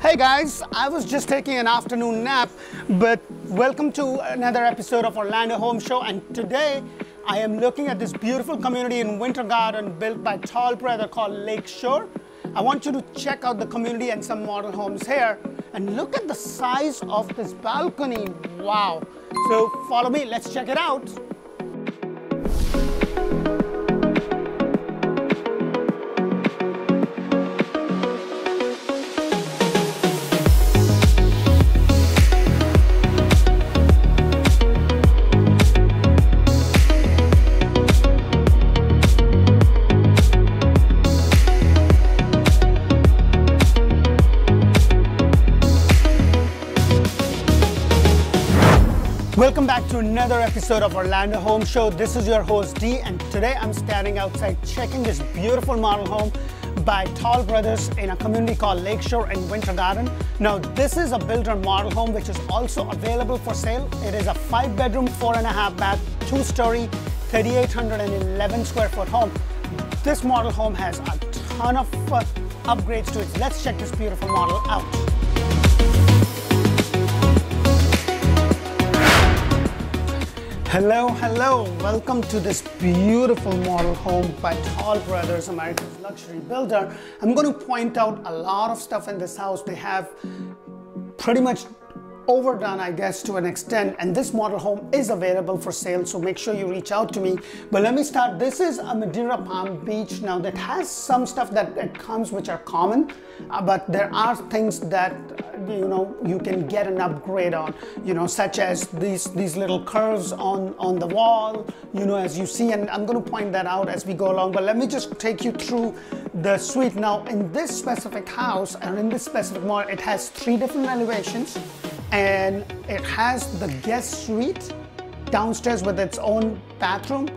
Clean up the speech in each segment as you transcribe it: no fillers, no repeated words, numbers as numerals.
Hey guys, I was just taking an afternoon nap, but welcome to another episode of Orlando Home Show, and today I am looking at this beautiful community in WinterGarden built by tall brother called Lakeshore. I want you to check out the community and some model homes here, and look at the size of this balcony. Wow. So follow me, let's check it out. Welcome back to another episode of Orlando Home Show. This is your host D, and today I'm standing outside checking this beautiful model home by Tall Brothers in a community called Lakeshore in WinterGarden. Now this is a builder model home which is also available for sale. It is a 5-bedroom, 4.5 bath, 2-story, 3,811 square foot home. This model home has a ton of upgrades to it. Let's check this beautiful model out. Hello, welcome to this beautiful model home by Tall Brothers, America's luxury builder. I'm going to point out a lot of stuff in this house. They have pretty much overdone, I guess, to an extent, and this model home is available for sale, so make sure you reach out to me. But let me start. This is a Madeira Palm Beach. Now that has some stuff that comes which are common, but there are things that you can get an upgrade on, such as these little curves on the wall, as you see, and I'm going to point that out as we go along. But let me just take you through the suite. Now in this specific house and in this specific model, it has 3 different elevations, and it has the guest suite downstairs with its own bathroom,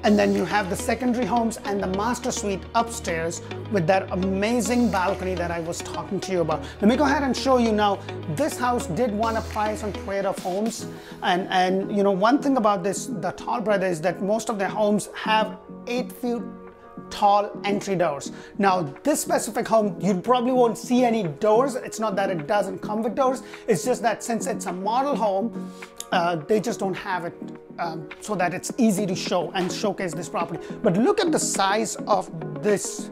and then you have the secondary homes and the master suite upstairs with that amazing balcony that I was talking to you about. Let me go ahead and show you now. This house did win a prize on Parade of Homes, and one thing about the Tall Brother is that most of their homes have 8 feet tall entry doors. Now this specific home, you probably won't see any doors. It's not that it doesn't come with doors, it's just that since it's a model home, they just don't have it so that it's easy to show and showcase this property. But look at the size of this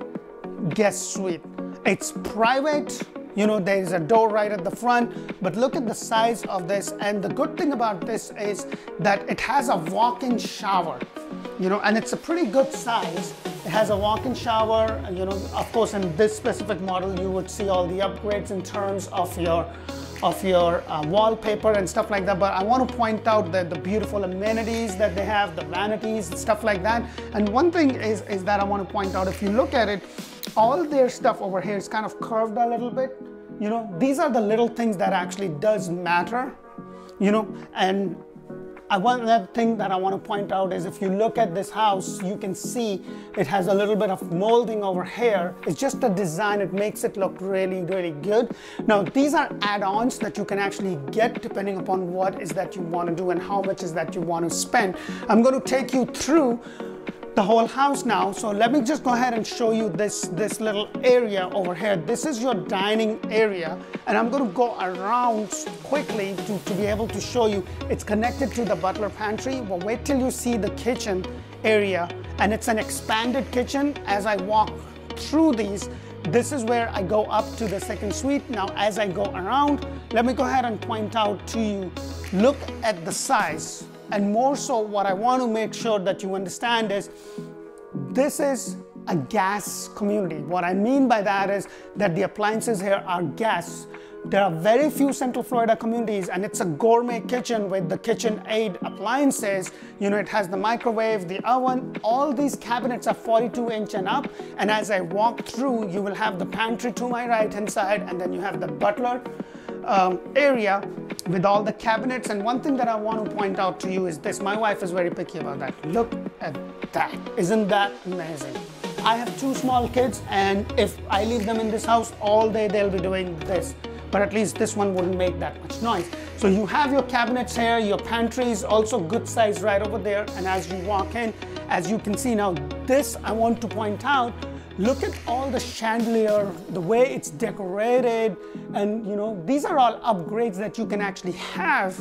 guest suite. It's private, there is a door right at the front, but look at the size of this. And the good thing about this is that it has a walk-in shower, and it's a pretty good size. It has a walk-in shower, of course in this specific model you would see all the upgrades in terms of your wallpaper and stuff like that. But I want to point out the beautiful amenities that they have, the vanities, stuff like that. And one thing is that I want to point out, if you look at it, all their stuff over here is kind of curved a little bit. These are the little things that actually does matter, and one other thing that I want to point out is if you look at this house, you can see it has a little bit of molding over here. It's just the design, it makes it look really, really good. Now these are add-ons that you can actually get depending upon what is that you want to do and how much is that you want to spend. I'm going to take you through the whole house now. So let me just go ahead and show you this little area over here. This is your dining area, and I'm going to go around quickly to be able to show you. It's connected to the butler pantry, but wait till you see the kitchen area, and it's an expanded kitchen. As I walk through these, this is where I go up to the second suite. Now as I go around, let me go ahead and point out to you, look at the size. And more so, what I want to make sure that you understand is this is a gas community. What I mean by that is that the appliances here are gas. There are very few Central Florida communities, and it's a gourmet kitchen with the KitchenAid appliances. It has the microwave, the oven. All these cabinets are 42-inch and up. And as I walk through, you will have the pantry to my right-hand side, and then you have the butler area with all the cabinets. And one thing that I want to point out to you is this. My wife is very picky about that. Look at that. Isn't that amazing? I have 2 small kids, and if I leave them in this house all day, they'll be doing this. But at least this one wouldn't make that much noise. So you have your cabinets here, your pantry is also good size right over there. And as you walk in, as you can see now, this I want to point out, Look at all the chandelier, the way it's decorated, and you know, these are all upgrades that you can actually have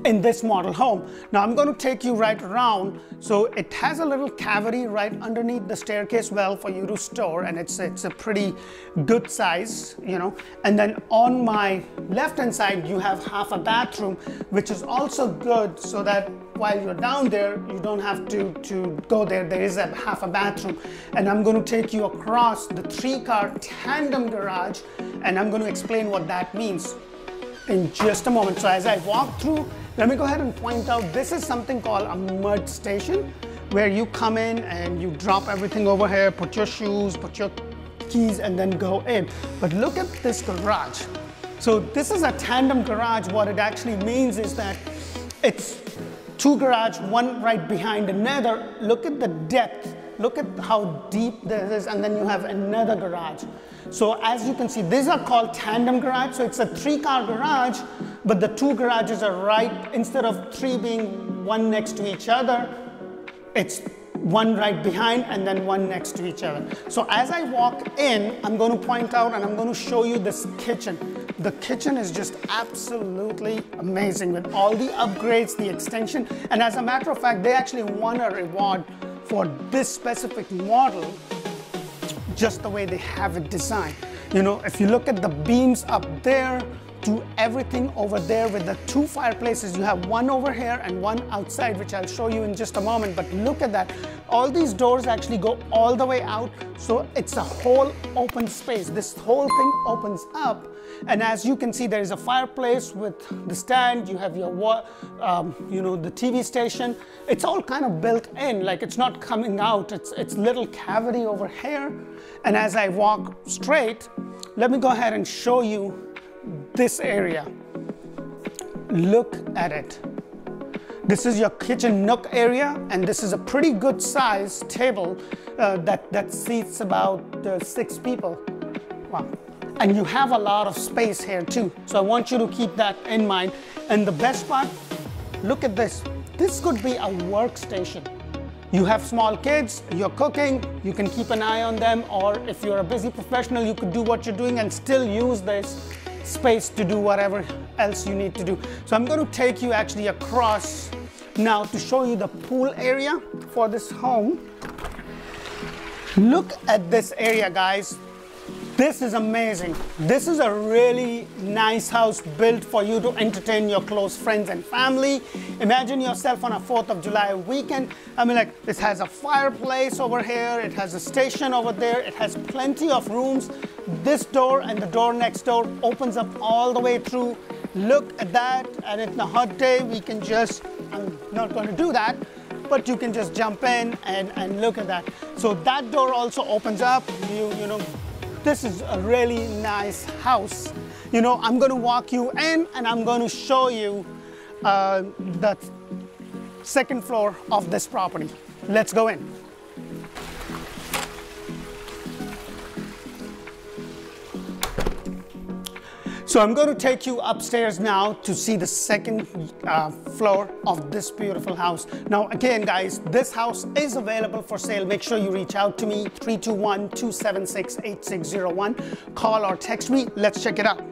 in this model home. Now I'm going to take you right around. So it has a little cavity right underneath the staircase well for you to store, and it's a pretty good size, you know. And then on my left hand side you have half a bathroom, which is also good, so that while you're down there you don't have to go there. There is a half a bathroom. And I'm going to take you across the 3-car tandem garage, and I'm going to explain what that means in just a moment. So as I walk through, let me go ahead and point out, this is something called a mud station, where you come in and you drop everything over here, put your shoes, put your keys, and then go in. But look at this garage. So this is a tandem garage. What it actually means is that it's 2 garages, one right behind another. Look at the depth. Look at how deep this is, and then you have another garage. So as you can see, these are called tandem garage. So it's a 3-car garage, but the 2 garages are right, instead of 3 being one next to each other, it's one right behind and then one next to each other. So as I walk in, I'm going to point out and I'm going to show you this kitchen. The kitchen is just absolutely amazing with all the upgrades, the extension. And as a matter of fact, they actually won a reward for this specific model, just the way they have it designed. You know, if you look at the beams up there to everything over there with the 2 fireplaces, you have one over here and one outside, which I'll show you in just a moment. But look at that. All these doors actually go all the way out. So it's a whole open space. This whole thing opens up. And as you can see, there is a fireplace with the stand. You have your, you know, the TV station. It's all kind of built in, like it's not coming out. It's little cavity over here. And as I walk straight, let me go ahead and show you this area. Look at it. This is your kitchen nook area, and this is a pretty good size table that seats about 6 people. Wow. And you have a lot of space here too. So I want you to keep that in mind. And the best part, look at this. This could be a workstation. You have small kids, you're cooking, you can keep an eye on them, or if you're a busy professional, you could do what you're doing and still use this space to do whatever else you need to do. So I'm going to take you actually across now to show you the pool area for this home. Look at this area, guys. This is amazing. This is a really nice house built for you to entertain your close friends and family. Imagine yourself on a 4th of July weekend. I mean, like, this has a fireplace over here. It has a station over there. It has plenty of rooms. This door and the door next door opens up all the way through. Look at that. And in a hot day, we can just, I'm not going to do that, but you can just jump in and look at that. So that door also opens up. You know, this is a really nice house. You know, I'm going to walk you in and I'm going to show you the 2nd floor of this property. Let's go in. So I'm going to take you upstairs now to see the 2nd floor of this beautiful house. Now again, guys, this house is available for sale. Make sure you reach out to me, 321-276-8601. Call or text me. Let's check it out.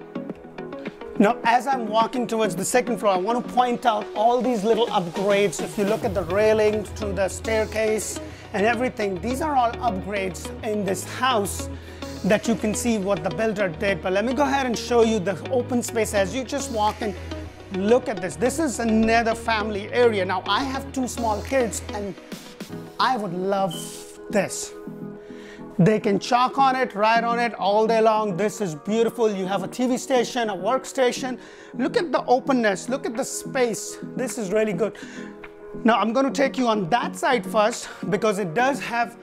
Now, as I'm walking towards the 2nd floor, I want to point out all these little upgrades. If you look at the railing to the staircase and everything, these are all upgrades in this house that you can see what the builder did. But let me go ahead and show you the open space as you just walk in. Look at this. This is another family area. Now, I have 2 small kids and I would love this. They can chalk on it, ride on it all day long. This is beautiful. You have a TV station, a workstation. Look at the openness. Look at the space. This is really good. Now, I'm going to take you on that side first because it does have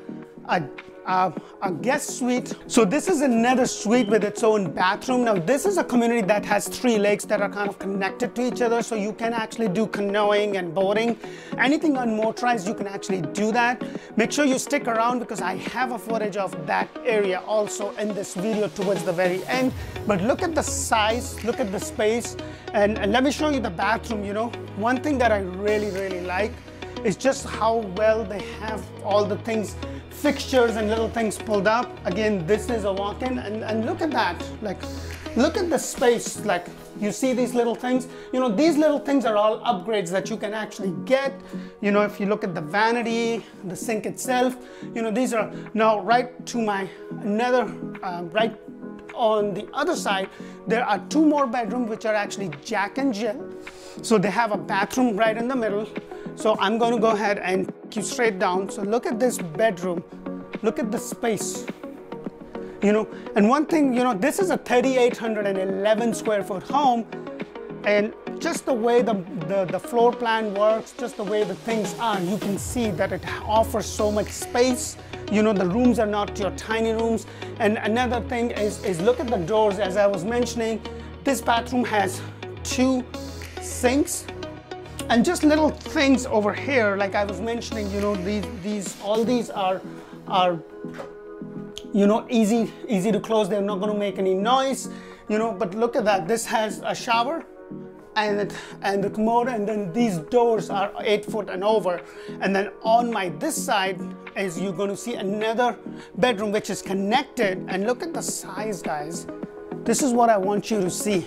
a guest suite. So this is another suite with its own bathroom. Now this is a community that has 3 lakes that are kind of connected to each other, so you can actually do canoeing and boating. Anything unmotorized, you can actually do that. Make sure you stick around because I have a footage of that area also in this video towards the very end. But look at the size, look at the space, and let me show you the bathroom. You know, one thing that I really like is just how well they have all the things fixtures and little things pulled up. Again, this is a walk-in, and look at that. Like, look at the space. Like, you see these little things? You know, these little things are all upgrades that you can actually get. You know, if you look at the vanity, the sink itself, you know, these are now right to my right on the other side. There are 2 more bedrooms which are actually Jack and Jill. So they have a bathroom right in the middle. So I'm going to go ahead and keep straight down. So look at this bedroom. Look at the space. You know, and one thing, you know, this is a 3,811 square foot home, and just the way the floor plan works, just the way the things are, you can see that it offers so much space. You know, the rooms are not your tiny rooms. And another thing is look at the doors. As I was mentioning, this bathroom has 2 sinks, and just little things over here, like I was mentioning, you know, all these are you know, easy to close. They're not going to make any noise, you know. But look at that. This has a shower and the commode, and then these doors are 8 foot and over. And then on this side is you're going to see another bedroom which is connected. And look at the size, guys. This is what I want you to see,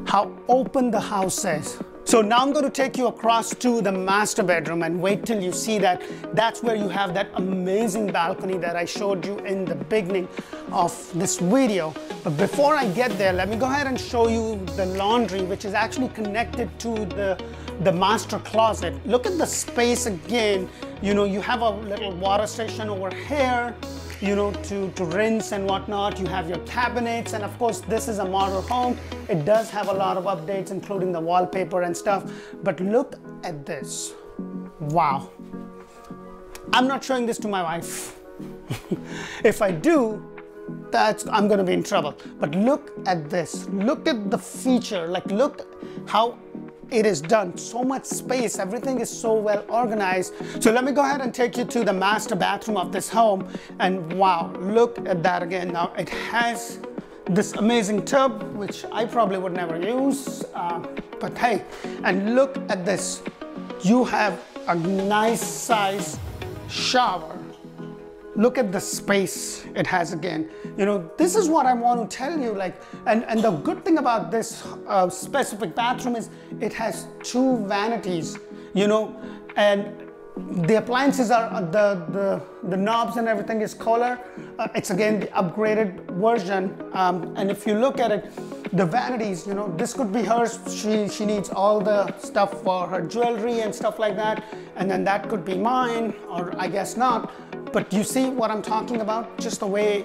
how open the house is. So now I'm going to take you across to the master bedroom, and wait till you see that. That's where you have that amazing balcony that I showed you in the beginning of this video. But before I get there, let me go ahead and show you the laundry, which is actually connected to the master closet. Look at the space again. You know, you have a little water station over here, you know, to rinse and whatnot. You have your cabinets, and of course this is a model home. It does have a lot of updates, including the wallpaper and stuff. But look at this. Wow. I'm not showing this to my wife. If I do, I'm gonna be in trouble. But look at this. Look at the feature. Like, look how it is done. So much space. Everything is so well organized. So let me go ahead and take you to the master bathroom of this home. And wow, look at that again. Now it has this amazing tub, which I probably would never use. But hey, and look at this. You have a nice size shower. Look at the space it has again. You know, this is what I want to tell you. Like, and the good thing about this specific bathroom is it has 2 vanities, you know, and the appliances are, the knobs and everything is color. It's again the upgraded version. And if you look at it, the vanities, you know, this could be hers. She needs all the stuff for her jewelry and stuff like that. And then that could be mine, or I guess not. But you see what I'm talking about? Just the way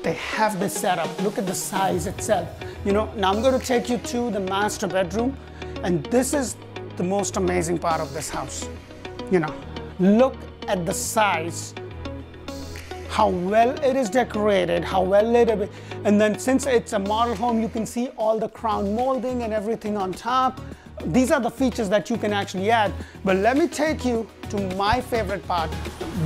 they have this setup. Look at the size itself. You know, now I'm going to take you to the master bedroom, and this is the most amazing part of this house. You know, look at the size, how well it is decorated, how well lit it is. And then since it's a model home, you can see all the crown molding and everything on top. These are the features that you can actually add. But let me take you to my favorite part.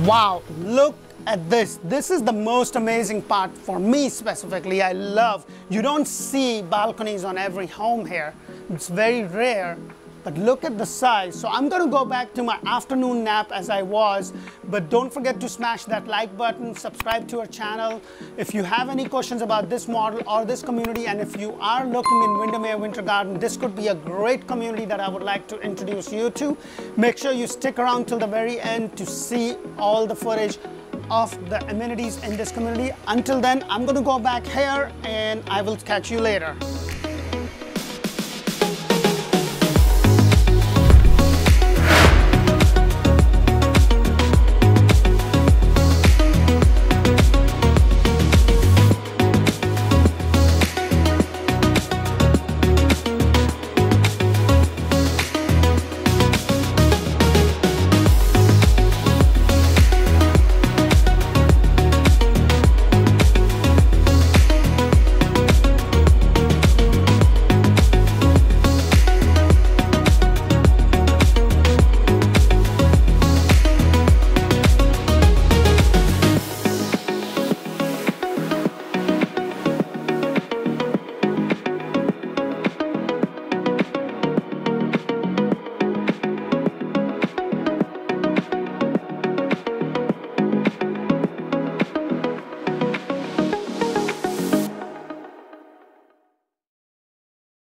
Wow, look at this. This is the most amazing part for me specifically. I love, you don't see balconies on every home here. It's very rare. But look at the size. So I'm going to go back to my afternoon nap as I was, but don't forget to smash that like button, subscribe to our channel. If you have any questions about this model or this community, and if you are looking in Windermere Winter Garden, this could be a great community that I would like to introduce you to. Make sure you stick around till the very end to see all the footage of the amenities in this community. Until then, I'm going to go back here and I will catch you later.